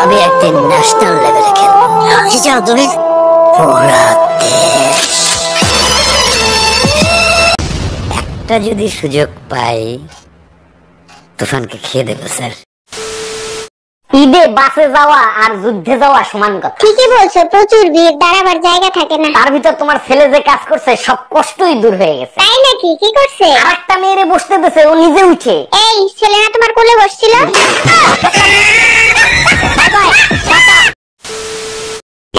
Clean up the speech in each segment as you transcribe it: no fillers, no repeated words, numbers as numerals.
আমি একদিন ন্যাশনাল লেভেলে খেলবো। কি চাও তুমি? পুরা দেশ। একটা যদি সুযোগ পাই তুফানকে খেয়ে দেবো স্যার। ঈদে বাসে যাওয়া আর যুদ্ধে যাওয়া সমান কথা। ঠিকই বলছো, প্রচুর ভিড়, দাঁড়াবার জায়গা থাকে না। তার ভিতর তোমার ছেলে যে কাজ করছে সব কষ্টই দূর হয়ে গেছে। তাই নাকি? কি করছে? আরেকটা মেয়েরে বসতে দিয়েছে, ও নিজে উঠে। এই ছেলে না তোমার কোলে বসছিল?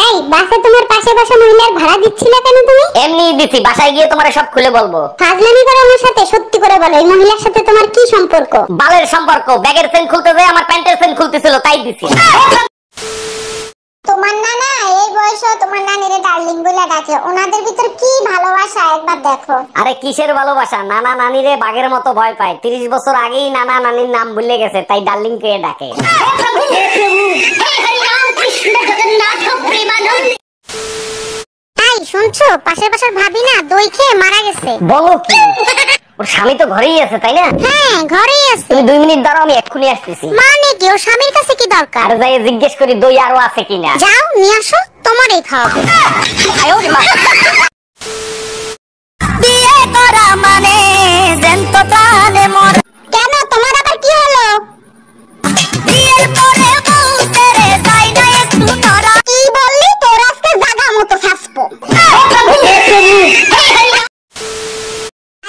এই বাসে তোমার পাশে বসা মহিলার ভাড়া দিচ্ছিলে কেন তুমি? এমনি দিছি, বাসায় গিয়ে তোমার সব খুলে বলবো। ফাজলামি করো আমার সাথে? সত্যি করে বলো, এই মহিলার সাথে তোমার কি সম্পর্ক? বালের সম্পর্ক। ব্যাগের চেন খুলতে যায় আমার প্যান্টের চেন খুলতেছিল, তাই দিছি। তোমার নানা এই বয়সে তোমার নানিরে ডার্লিং বলে ডাকে, ওনাদের ভিতর কি ভালোবাসা একবার দেখো। আরে কিসের ভালোবাসা, নানা নানিরে বাঘের মতো ভয় পায়। 30 বছর আগেই নানা নানির নাম ভুলে গেছে, তাই ডার্লিং কে ডাকে। এই শুনছো, পাশের পাশের ভাবি না দই খেয়ে মারা গেছে। বলো কি? ওর স্বামী তো ঘরেই আছে, তাই না? হ্যাঁ ঘরেই আছে। তুমি 2 মিনিট দাঁড়াও, আমি এক্ষুনি আসতেছি। মানে কি, ওর স্বামীর কাছে কি দরকার? আর যাই জিজ্ঞেস করি দই আরো আছে কিনা। যাও নিয়ে আসো, তোমারই খাওয়াবো। বিয়ে করা মানে জ্যান্ত প্রাণে মর। কেন, তোমার আবার কি হলো? বিয়ের পরে বউ ছেড়ে যায় না একটু নড়া। কি বললি? তোর আজকে জাগা মতো ফাসবো।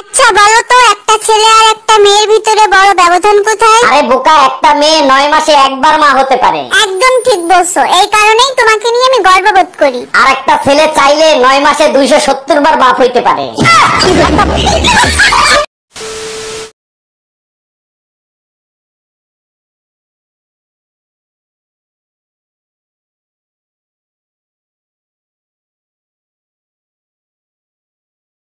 আচ্ছা বলো তো, একটা ছেলে আর একটা মেয়ের ভিতরে বড় ব্যবধান কোথায়? আরে বোকা, একটা মেয়ে 9 মাসে একবার মা হতে পারে। একদম ঠিক বলছো, এই কারণেই তোমাকে নিয়ে আমি গর্ববোধ করি। আর একটা ছেলে চাইলে 9 মাসে 270 বার বাপ হইতে পারে।